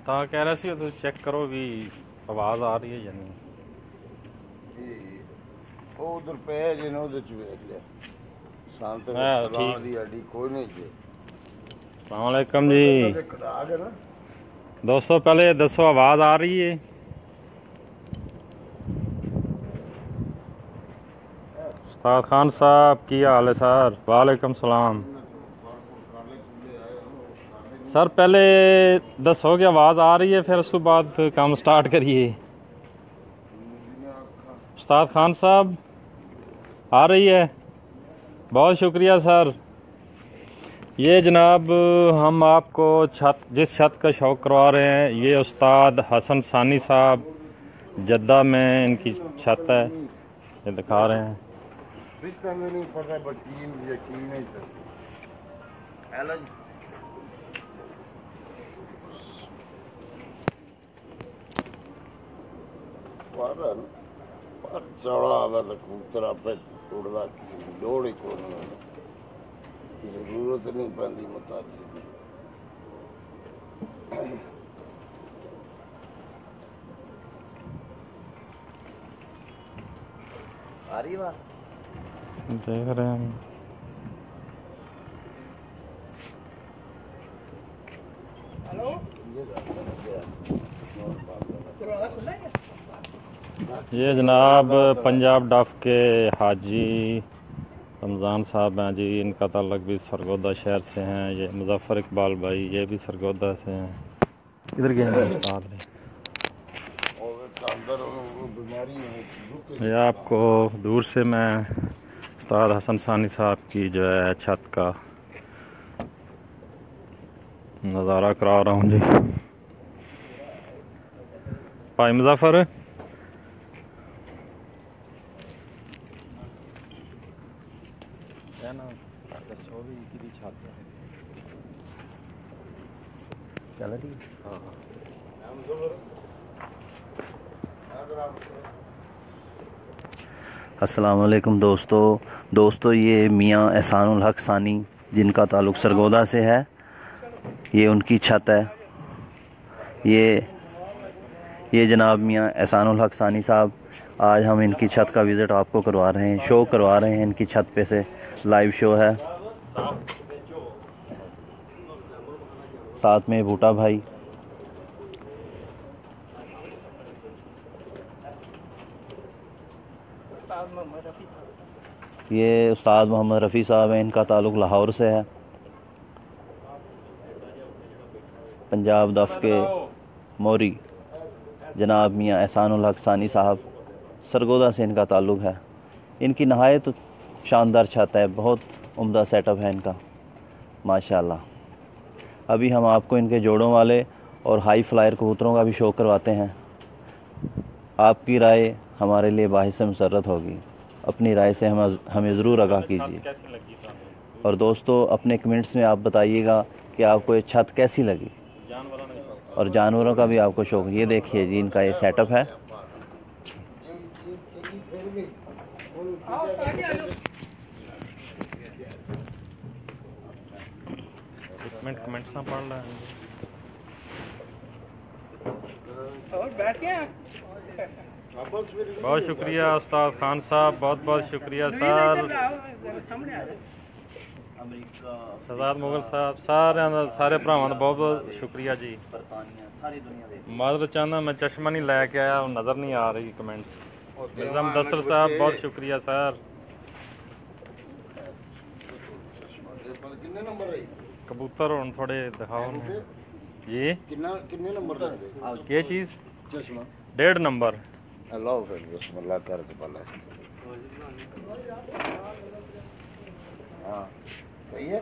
ਤਾਂ ਕਹਿ ਰਿਹਾ ਸੀ ਤੁਸੀਂ ਚੈੱਕ ਕਰੋ ਵੀ ਆਵਾਜ਼ ਆ ਰਹੀ ਹੈ ਜਾਂ ਨਹੀਂ। ਉਹ ਉਧਰ ਪੈ ਜੇ ਨਾ ਉਹਦੇ ਚ ਵੇਖ ਲਿਆ ਸ਼ਾਂਤ ਠੀਕ ਦੀ ਹੱਡੀ ਕੋਈ नहीं जे। अस्सलाम वालेकुम जी दोस्तों, पहले दसो आवाज आ रही है? उस्ताद खान साहब की हाल है सर? वालेकुम सलाम सर। पहले दसो कि आवाज आ रही है, फिर उसके बाद काम स्टार्ट करिए। उस्ताद खान साहब आ रही है? बहुत शुक्रिया सर। ये जनाब हम आपको जिस छत का शौक़ करवा रहे हैं, ये उस्ताद हसन सानी साहब जद्दा में इनकी छत है, ये दिखा रहे हैं। चौड़ा आगा तो कबूतर आपे उड़दा, किसी की लोड़ ही कोई नहीं, जरूरत नहीं पैंदी मुताजी की। आ रही बात देख रहे हैं। हेलो, ये जनाब पंजाब डफ के हाजी रमज़ान साहब हैं जी, इनका ताल्लुक भी सरगोदा शहर से हैं। ये मुजफ्फर इकबाल भाई, ये भी सरगोदा से हैं। इधर गए उस्ताद ने। ये आपको दूर से मैं उस्ताद हसन सानी साहब की जो है छत का नज़ारा करा रहा हूँ जी। भाई मुजफ्फर चल रही। अस्सलाम वालेकुम दोस्तों, ये मियाँ एहसानुल हक सानी जिनका ताल्लुक़ सरगोदा से है, ये उनकी छत है। ये जनाब मियाँ एहसानुल हक सानी साहब, आज हम इनकी छत का विज़िट आपको करवा रहे हैं, शो करवा रहे हैं। इनकी छत पे से लाइव शो है, साथ में भूटा भाई। ये उस्ताद मोहम्मद रफ़ी साहब हैं, इनका ताल्लुक़ लाहौर से है। पंजाब दफ के मोरी जनाब मियाँ एहसानुल हक सानी साहब, सरगोदा से इनका ताल्लुक़ है। इनकी नहायत शानदार छत है, बहुत उम्दा सेटअप है इनका माशाल्लाह। अभी हम आपको इनके जोड़ों वाले और हाई फ्लायर कबूतरों का भी शो करवाते हैं। आपकी राय हमारे लिए बाहिस मसरत होगी, अपनी राय से हमें ज़रूर आगाह कीजिए। और दोस्तों, अपने कमेंट्स में आप बताइएगा कि आपको ये छत कैसी लगी, और जानवरों का भी आपको शौक। ये देखिए जी, इनका ये सेटअप है। कमेंट्स ना पढ़ रहे हैं और बैठ गए। बहुत शुक्रिया उस्ताद खान साहब, बहुत बहुत शुक्रिया सर। सरदार मुगल साहब, सारे भरावां दा बहुत बहुत शुक्रिया जी। माजरत चाहना, मैं चश्मा नहीं लैके आया, नज़र नहीं आ रही कमेंट्स। मिर्ज़ा मुदस्सिर साहब, बहुत शुक्रिया सर। कबूतर हुण थोड़े दिखाओ जी। किन्ने नंबर ये चीज़ 1.5 नंबर। अल्लाह फिर बिस्मिल्लाह करके पहले। हाँ सही है।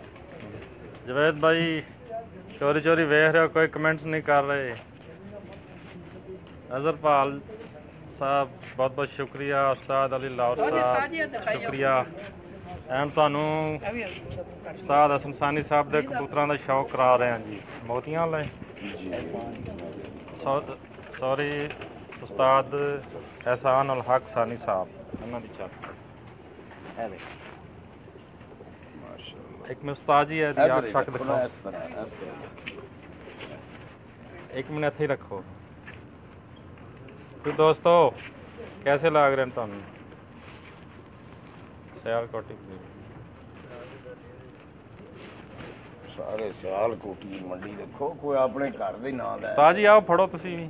जवेद भाई चोरी चोरी वेख रहे हो, कोई कमेंट्स नहीं कर रहे। अजहरपाल साहब बहुत बहुत शुक्रिया। उस्ताद अली लाहौर साहब शुक्रिया। ਐਨ ਤੁਹਾਨੂੰ ਉਸਤਾਦ ਹਸਨ ਸਾਨੀ ਸਾਹਿਬ ਦੇ ਕਬੂਤਰਾਂ ਦਾ ਸ਼ੌਕ ਕਰਾ ਰਹੇ ਹਾਂ ਜੀ। ਮੋਤੀਆਂ ਵਾਲੇ ਸੌਰੀ ਉਸਤਾਦ ਅਹਿਸਾਨ ਉਲ ਹਕ ਸਾਨੀ ਸਾਹਿਬ ਉਹਨਾਂ ਦੀ ਛੱਤ। एक में उस्ताद जी है यार शक दिखाओ, एक मिनट ही रखो। तो दोस्तों कैसे लग रहे हैं तुम सियालकोटी सारे सियालकोटी मंडी देखो कोई अपने घर दे नाल है। उस्ताद जी आओ फड़ो तुसी भी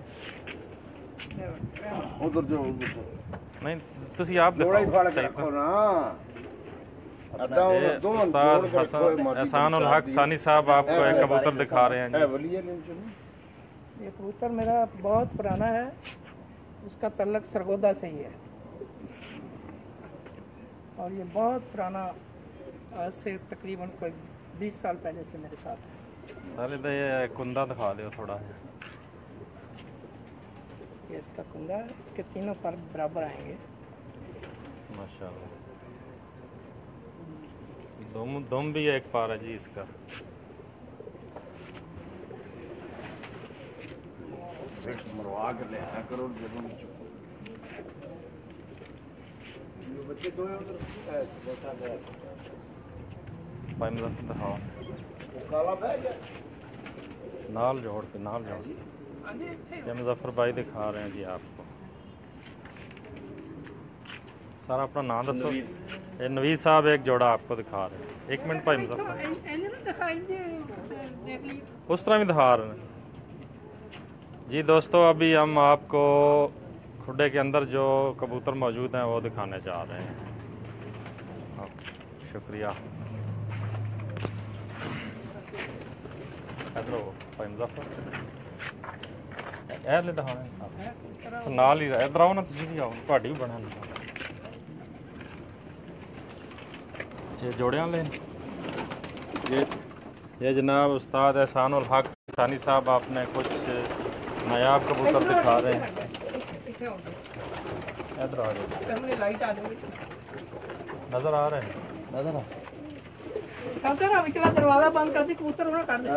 उधर जो नहीं तुसी आप थोड़ा ही फड़ के देखो रखो ना। उस्ताद एहसान उल हक सानी साहब आपको एक कबूतर दिखा रहे हैं जी। ये कबूतर मेरा बहुत पुराना है, उसका तल्लक सरगोदा से ही है और ये बहुत पुराना, आज से तकरीबन कोई 20 साल पहले से मेरे साथ है। सर इधर ये कुंदा दिखा दो थोड़ा। ये इसका कुंदा, इसके तीनों पर बराबर आएंगे माशाल्लाह। दुम भी एक पार है जी इसका। मरवा के ले आया करो बच्चे दो दिखाओ काला बैग है नाल जोड़ के नाल जोड़ ये मुजफ्फर भाई दिखा रहे हैं जी आपको। सारा अपना नाम दसो। ये नवीद साहब एक जोड़ा आपको दिखा रहे हैं। एक मिनट भाई मुजफ्फर उस तरह भी दिखा रहे हैं जी। दोस्तों अभी हम आपको खुडे के अंदर जो कबूतर मौजूद हैं वो दिखाने जा रहे हैं। शुक्रिया। इधर भाई मुजफ्फर ले दिखाने नाल ही इधर आओ ना, तुम भी आओ, ਤੁਹਾਡੀ भी बना ये जोड़े वाले ये जनाब उस्ताद एहसान उल हक सानी साहब आपने कुछ नायाब कबूतर दिखा रहे हैं। इधर आ जाओ, लाइट आ जाओ, नजर आ रहे हैं नजर निकला दरवाजा बंद कर दी, कबूतर उन्हें कर दे।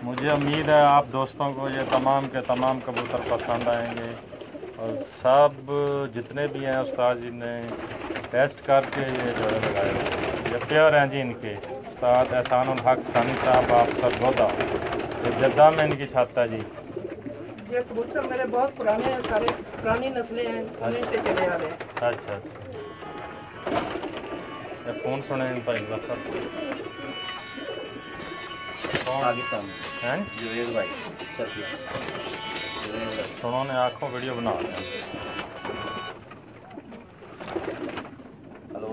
मुझे उम्मीद है आप दोस्तों को ये तमाम के तमाम कबूतर पसंद आएंगे और सब जितने भी हैं उस्ताद जी ने टेस्ट करके ये जोड़े लगाए। ये प्योर हैं जी इनके। उस्ताद एहसान उल हक सानी साहब आप सरगोदा, ये जद्दा में इनकी छत है जी। ये कबूतर मेरे बहुत पुराने हैं, सारे पुरानी नस्लें हैं, उन्हीं से चले आ रहे हैं। अच्छा ये फोन सुने भाई मुजफ्फर पाकिस्तान हैं जुवेद भाई सुनो ने आँखों वीडियो बना रहे हैं। हेलो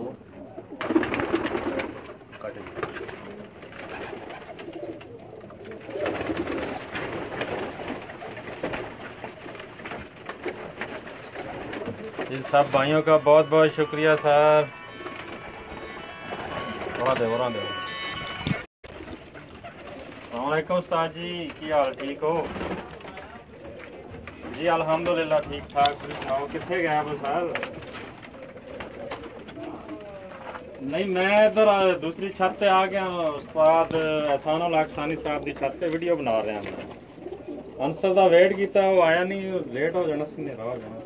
इन सब भाइयों का बहुत बहुत शुक्रिया सर। दे अस्सलामुअलैकुम उस्ताद जी, की हाल ठीक हो जी? अल्हम्दुलिल्लाह ठीक ठाक। तुम सुनाओ कितने गए हो सर? नहीं मैं इधर दूसरी छत पे आ गया। उस्ताद एहसान उल हक सानी साहब की छत पे वीडियो बना रहे हैं। अंसर का वेट किया, वो आया नहीं, लेट हो जाना, न्हेरा हो जाना।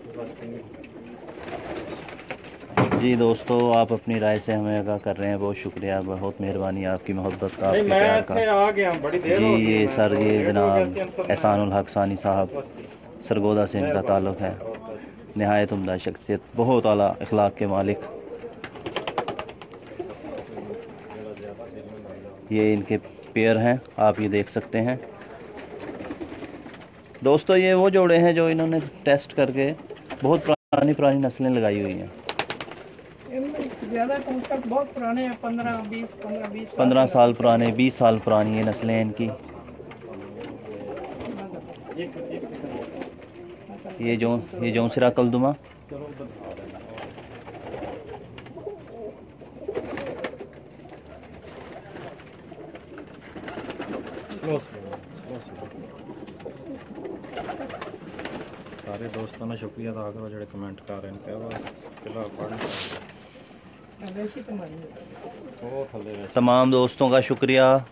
जी दोस्तों, आप अपनी राय से हमें आगाह कर रहे हैं, बहुत शुक्रिया, बहुत मेहरबानी आपकी मोहब्बत का, आपके प्यार का। आ गया बड़ी देर जी ये सर ये जनाब एहसान उल हक सानी साहब सरगोदा से इनका ताल्लुक़ है। नहायत उम्दा शख्सियत, बहुत आला अखलाक के मालिक। ये इनके पेयर हैं, आप ये देख सकते हैं दोस्तों। ये वो जोड़े हैं जो इन्होंने टेस्ट करके बहुत पुरानी नस्लें लगाई हुई हैं। ज़्यादा कबूतर बहुत पुराने हैं, 15 साल पुराने, 20 साल पुरानी ये नस्लें हैं इनकी। ये जौनसिरा कलदुमा, सारे दोस्तों ने शुक्रिया अदा करो जो कमेंट कर रहे हैं। बस फिलहाल पढ़ना मवेशी तो मानी तमाम दोस्तों का शुक्रिया,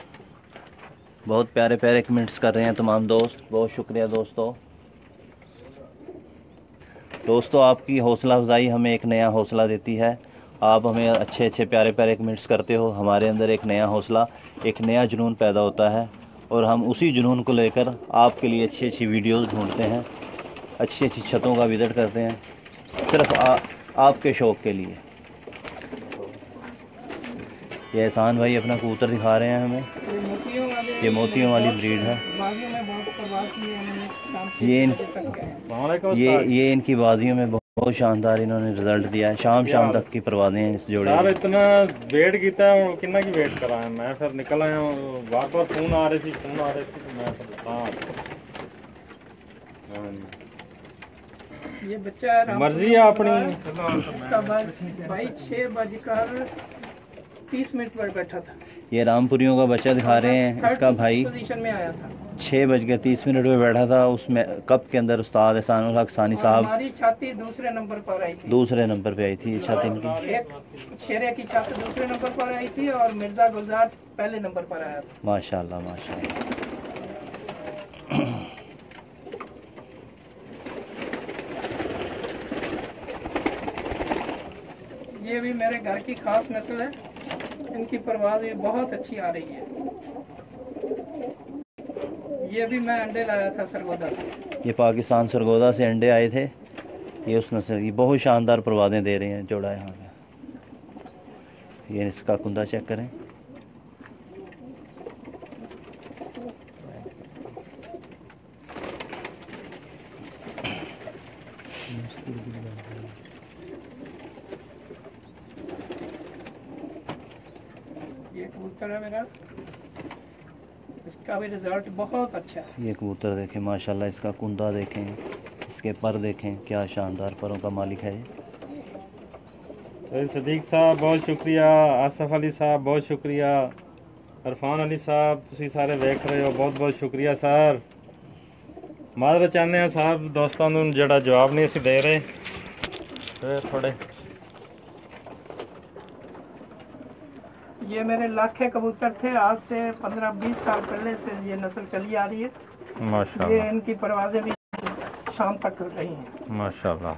बहुत प्यारे प्यारे कमेंट्स कर रहे हैं तमाम दोस्त, बहुत शुक्रिया दोस्तों आपकी हौसला अफजाई हमें एक नया हौसला देती है। आप हमें अच्छे अच्छे प्यारे प्यारे कमेंट्स करते हो, हमारे अंदर एक नया हौसला, एक नया जुनून पैदा होता है और हम उसी जुनून को लेकर आपके लिए अच्छी अच्छी वीडियोस ढूंढते हैं, अच्छी अच्छी छतों का विजिट करते हैं, सिर्फ आपके शौक़ के लिए। ये एहसान भाई अपना कबूतर दिखा रहे हैं हमें, ये मोतियों वाली ब्रीड है। ये इनकी बाजियों में बहुत शानदार इन्होंने रिजल्ट दिया है। शाम तक की परवाज़ें हैं इस जोड़े सर इतना वेट किया है, कितना की वेट करा है, मैं फिर निकल आया हूँ, बार बार फोन आ रहे थे तो मैं फिर ये बच्चा मर्जी है अपनी। भाई 6:30 पर बैठा था। ये रामपुरियों का बच्चा दिखा रहे हैं, इसका भाई पोजीशन में आया था, 6:30 पे बैठा था। उसमें कप के अंदर उस्ताद एहसानुल हक सानी साहब हमारी छाती दूसरे नंबर पर आई थी, दूसरे नंबर पे आई थी। ये छाती इनकी, एक शेरे की छाती दूसरे नंबर पर आई थी और मिर्जा गुलजार पहले नंबर पर आया था। माशाल्लाह माशाल्लाह। ये भी मेरे घर की खास नस्ल है, इनकी परवाज़ भी बहुत अच्छी आ रही है। ये भी मैं अंडे लाया था सरगोदा से, ये पाकिस्तान सरगोदा से अंडे आए थे। ये उस नस्ल की बहुत शानदार परवाज़ें दे रहे हैं जोड़ा यहाँ पे। ये इसका कुंदा चेक करें, ये कबूतर है मेरा, इसका भी रिजल्ट बहुत अच्छा है। ये कबूतर देखें माशाल्लाह, इसका कुंदा देखें, इसके पर देखें, क्या शानदार परों का मालिक है ये। सदीक साहब बहुत शुक्रिया, आसफ अली साहब बहुत शुक्रिया, इरफान अली साहब तुसी सारे देख रहे हो, बहुत बहुत शुक्रिया सर। माजरत चाहते हैं साहब दोस्तों ਨੂੰ ਜਿਹੜਾ जवाब नहीं ਅਸੀਂ दे रहे थोड़े। ये मेरे लाखे कबूतर थे, आज से 15-20 साल पहले से ये नस्ल चली आ रही है। माशाल्लाह, ये इनकी परवाज़ें भी शाम तक कर रही हैं। माशाल्लाह।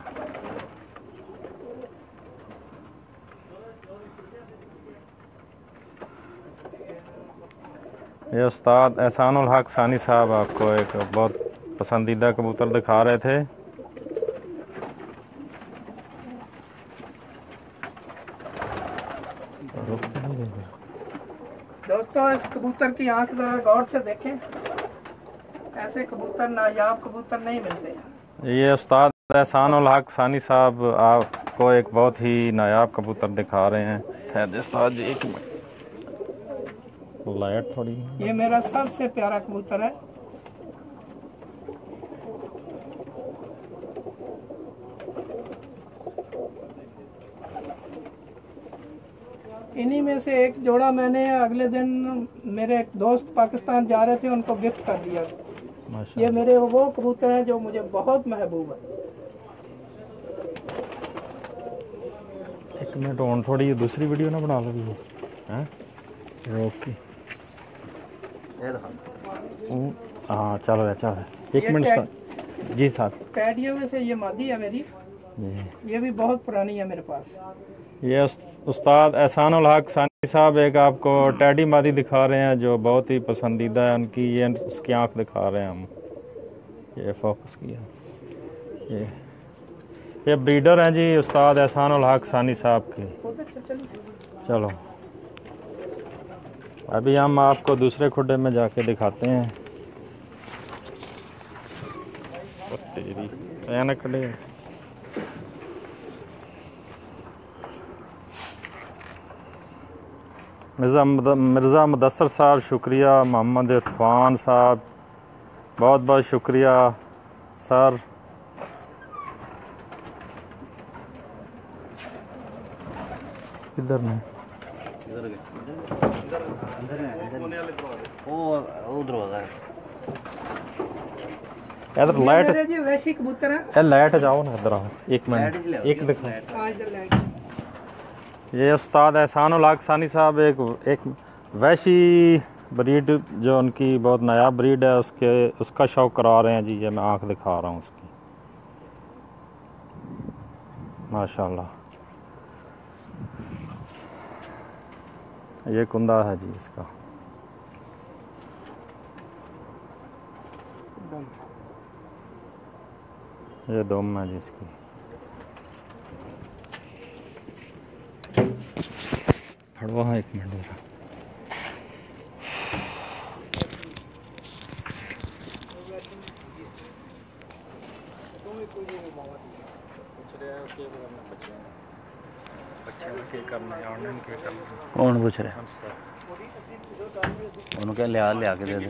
ये उस्ताद एहसानुल हक सानी साहब आपको एक बहुत पसंदीदा कबूतर दिखा रहे थे। दोस्तों इस कबूतर की आंख जरा गौर से देखें, ऐसे कबूतर नायाब कबूतर नहीं मिलते। ये उस्ताद एहसानुल हक सानी साहब आपको एक बहुत ही नायाब कबूतर दिखा रहे हैं। उस्ताद जी एक लाइट थोड़ी, ये मेरा सबसे प्यारा कबूतर है। इन्हीं में से एक जोड़ा मैंने अगले दिन मेरे एक दोस्त पाकिस्तान जा रहे थे, उनको गिफ्ट कर दिया। ये मेरे वो कबूतर हैं जो मुझे बहुत महबूब है। एक मिनट ऑन, थोड़ी दूसरी वीडियो ना बना लो भी हैं। ओके हाँ चलो एक मिनट जी साहब। कैडियो में से ये मादी है मेरी, ये भी बहुत पुरानी है मेरे पास। ये उस्ताद एहसानुल हक सानी साहब एक आपको टैडी मादी दिखा रहे हैं जो बहुत ही पसंदीदा है उनकी। ये उसकी आंख दिखा रहे हैं हम, ये फोकस किया। ये ब्रीडर हैं जी उस्ताद एहसानुल हक सानी साहब के। चलो अभी हम आपको दूसरे खुड्डे में जाके दिखाते हैं। मिर्ज़ा मुदस्सर साहब शुक्रिया, मोहम्मद इरफान साहब बहुत बहुत शुक्रिया सर। किधर में इधर लाइट जी वैसी कबूतर है। लाइट जाओ ना, इधर आओ एक मिनट, एक दिखा। ये उस्ताद एहसानुल हक सानी साहब एक वैशी ब्रीड जो उनकी बहुत नया ब्रीड है उसका शौक करवा रहे हैं जी। ये मैं आँख दिखा रहा हूँ उसकी, माशाल्लाह। ये कुंदा है जी इसका। ये दुम है जी इसकी। फड़वा है 1 मिनट जरा। कौन पूछ रहे हैं? उनको लिया के दे दे।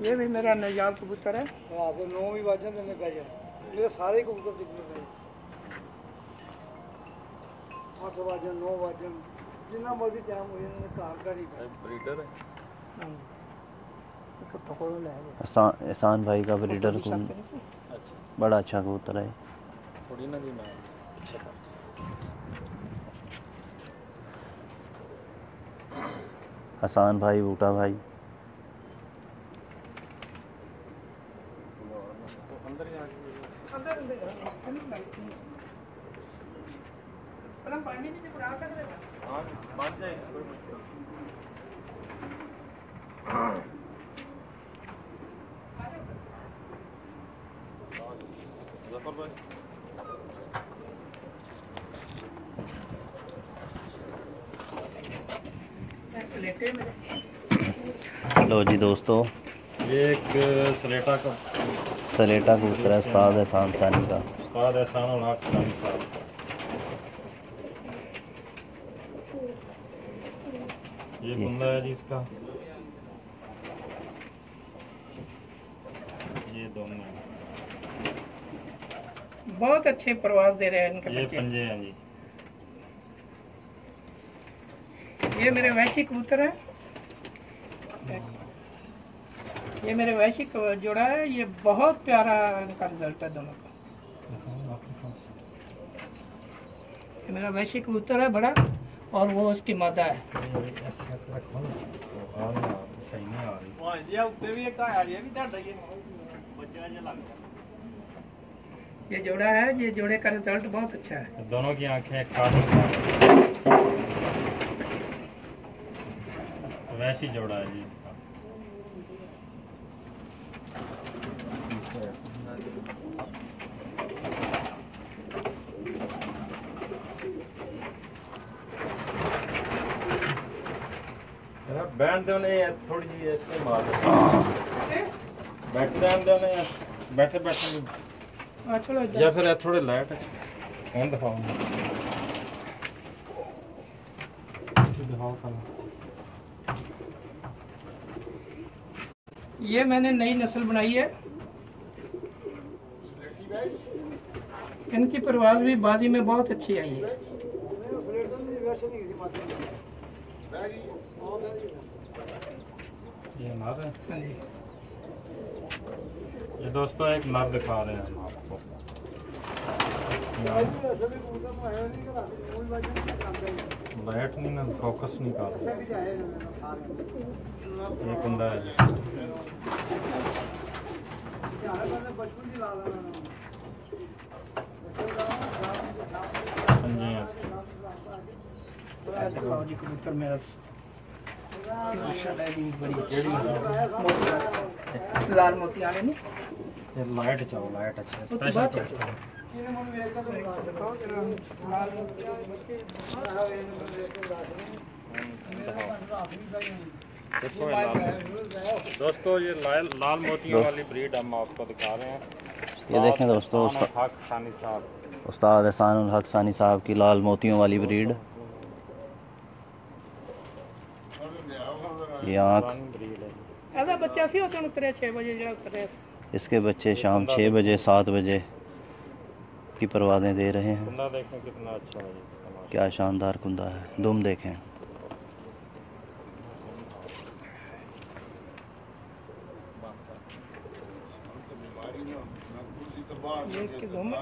ये भी मेरा नजाल कबूतर है। ये सारे कबूतर जितना मर्जी टाइम हो ब्रीडर है। एहसान भाई का ब्रीडर बड़ा अच्छा कबूतर है। हसान भाई, बूटा भाई, लो जी दोस्तों, ये एक सलेटा कबूतर है उस्ताद एहसान सानी का। उस्ताद एहसानुल हक सानी साहब। ये कुंदा है जी इसका। ये दोनों है। बहुत अच्छे प्रवास दे रहे हैं इनके ये बच्चे। पंजे हैं जी। ये मेरे वैशी कबूतर है। ये मेरे वैशी जोड़ा है। ये बहुत प्यारा इनका रिजल्ट है दोनों का। ये मेरा वैशी कबूतर है बड़ा, और वो उसकी मादा है। ये जोड़ा है। ये जोड़े का रिजल्ट बहुत अच्छा है। दोनों की आंखें खास वैसी जोड़ा है जी। बैंड दो ने थोड़ी जी इसमें मार दो। बैठे बैठे या फिर थोड़े लाइट कौन दिखाओ ये मैंने नई नस्ल बनाई है। इनकी परवाज भी बाजी में बहुत अच्छी आई है। ये नर है। ये दोस्तों एक नर दिखा रहे हैं हम आपको। लाइट नहीं ना, फोकस नहीं कर रहा। ये कुंदा है जी। कबूतर मेरा लाल मोती आने में ये लाइट चाहो, लाइट अच्छा स्पेशल। दोस्तों ये लाल मोतियों वाली ब्रीड हम आपको दिखा रहे हैं। ये देखें दोस्तों, हक सानी साहब, उस्ताद एहसानुल हक सानी साहब की लाल मोतियों वाली ब्रीड। ये आँख बच्चा सी होते उतरे 6 बजे जो उतरे। इसके बच्चे शाम 6 बजे 7 बजे की परवाज़ें दे रहे हैं। कुंदा देखें कितना अच्छा है इसका, क्या शानदार कुंदा है। दुम देखें। ये इसकी दुम है।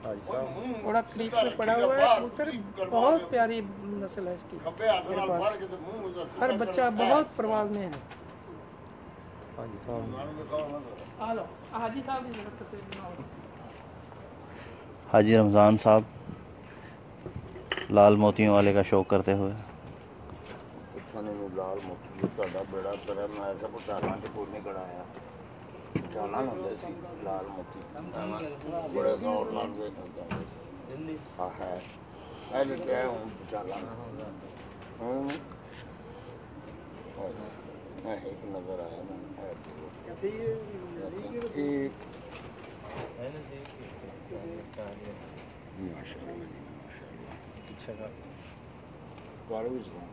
भाई साहब थोड़ा क्रीक में पड़ा हुआ है कबूतर, बहुत प्यारी नस्ल है इसकी। ਖੱਬੇ ਹੱਥ ਨਾਲ ਫੜ ਕੇ ਤੇ ਮੂੰਹ ਉਹਦਾ हर बच्चा बहुत परवाज में है। हाजी साहब आ लो हाजी साहब की तस्वीर बनाओ। हाजी रमज़ान साहब लाल मोतियों वाले का शौक करते हुए। ਇਥਾਂ ਨੂੰ ਲਾਲ ਮੋਤੀ ਤੁਹਾਡਾ ਬੇੜਾ ਤੇਰਾ ਮੈਂ ਕਿਹਾ ਪੁਚਾਲਾਂ ਤੇ ਕੋਈ ਨਹੀਂ ਕੜਾਇਆ ਪੁਚਾਲਾਂ ਹੁੰਦੇ ਸੀ ਲਾਲ ਮੋਤੀ ਬੜੇ ਗੌਰ ਨਾਲ ਦੇਖਦੇ ਆ ਹੈ ਇਹ ਲਿਖਿਆ ਹੁਣ ਪੁਚਾਲਾਂ ਹੂੰ ਇਹ ਇੱਕ ਨਜ਼ਰ ਆਇਆ ਨਾ ਇਹ ਮਾਸ਼ਾਅੱਲਾ पीछे का ਕਾਲ ਵੀ ਸੁਣਾ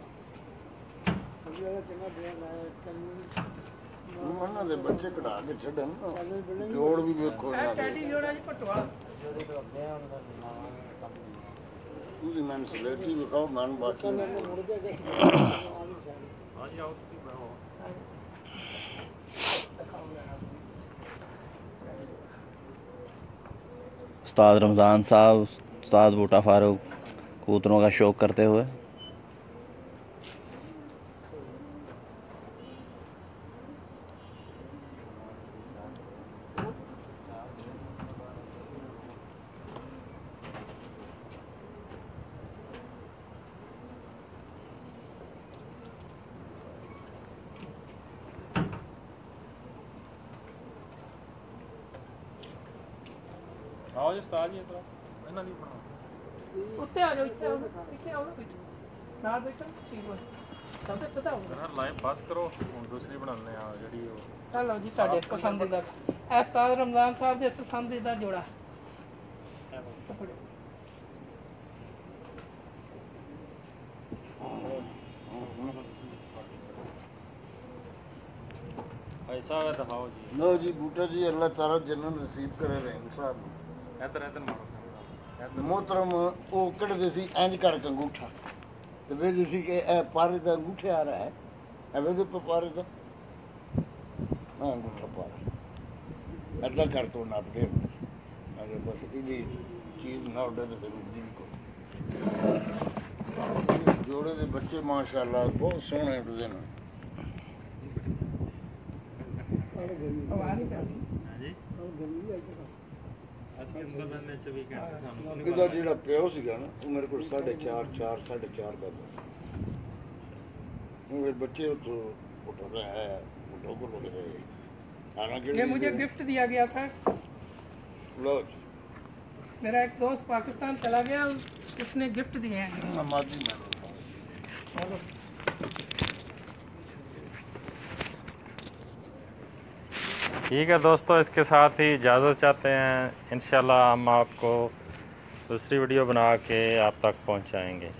ਉਹਨਾਂ ਦੇ ਬੱਚੇ ਕਢਾ ਕੇ ਛੱਡਣ ਜੋੜ ਵੀ ਵੇਖੋ ਇਹਨਾਂ ਦੇ टैडी जोड़ा जी पटवा ਤੁਸੀਂ ਮੈਨੂੰ ਸਲੇਟੀ ਵਿਖਾਓ ਮਨ ਬਾਕੀ उस्ताद रमज़ान साहब, उस्ताद बूटा फारूक कबूतरों का शौक करते हुए। आओ जी उस्ताद जी इधर इन्हां दी बनाओ उत्ते आ जाओ, इत्थे आओ इत्थे आओ ना बैठो ठीक हो सबसे सदा हो। जरा लाइव पास करो ਹੁਣ ਦੂਸਰੀ ਬਣਾਉਂਦੇ ਆ ਜਿਹੜੀ ਉਹ ਆ ਲਓ ਜੀ ਸਾਡੇ ਪਸੰਦੀਦਾ ਉਸਤਾਦ ਰਮਜ਼ਾਨ ਸਾਹਿਬ ਦੇ ਪਸੰਦੀਦਾ ਜੋੜਾ। भाई साहब दिखाओ जी ਲੋ ਜੀ ਬੂਟਾ ਜੀ ਅੱਲਾਹ ਤਾਲਾ ਜੰਨਤ ਨਸੀਬ ਕਰੇ ਰਹਿਮ ਸਾਹਿਬ इधर इधर मारो ਮੋਹਤਰਮ ਉਹ ਕੱਢਦੇ ਸੀ ਇੰਜ ਕਰਕੇ ਅੰਗੂਠਾ ਤੇ ਵੇਖਦੇ ਸੀ ਕਿ ਇਹ ਪਾਰੇ ਦਾ ਅੰਗੂਠਾ ਆ ਰਿਹਾ ਹੈ ਇਹ ਵੇਖਦੇ ਪਾਰੇ ਦਾ ਅੰਗੂਠਾ ਪਾਰਾ ਅੱਲਾ ਕਰ ਤੋਂ ਨਾਪਦੇ ਹੁੰਦੇ ਸੀ ਅਗਰ ਬਸ ਇਹਦੀ ਚੀਜ਼ ਨਾ ਉੱਡੇ ਤੇ ਜੀ ਕੋ ਜੋੜੇ ਦੇ ਬੱਚੇ ਮਾਸ਼ਾਅੱਲਾ ਬਹੁਤ ਸੋਹਣੇ ਉੱਡਦੇ ਨੇ ਇਹਦਾ ਜਿਹੜਾ ਪਿਓ ਸੀਗਾ ਨਾ ਉਹ ਮੇਰੇ ਕੋਲ 4.5 ਦਾ ਉਹ ਬੱਚੇ ਉੱਠ ਰਿਹਾ ਹੈ ਉੱਠੋ ਕੋਲ ਹੋ ਗਏ हालांकि ये मुझे गिफ्ट दिया गया था। लो मेरा एक दोस्त पाकिस्तान चला गया, उसने गिफ्ट दिए हैं। नमाजी में ठीक है दोस्तों, इसके साथ ही इजाज़त चाहते हैं। इंशाल्लाह हम आपको दूसरी वीडियो बना के आप तक पहुंचाएंगे।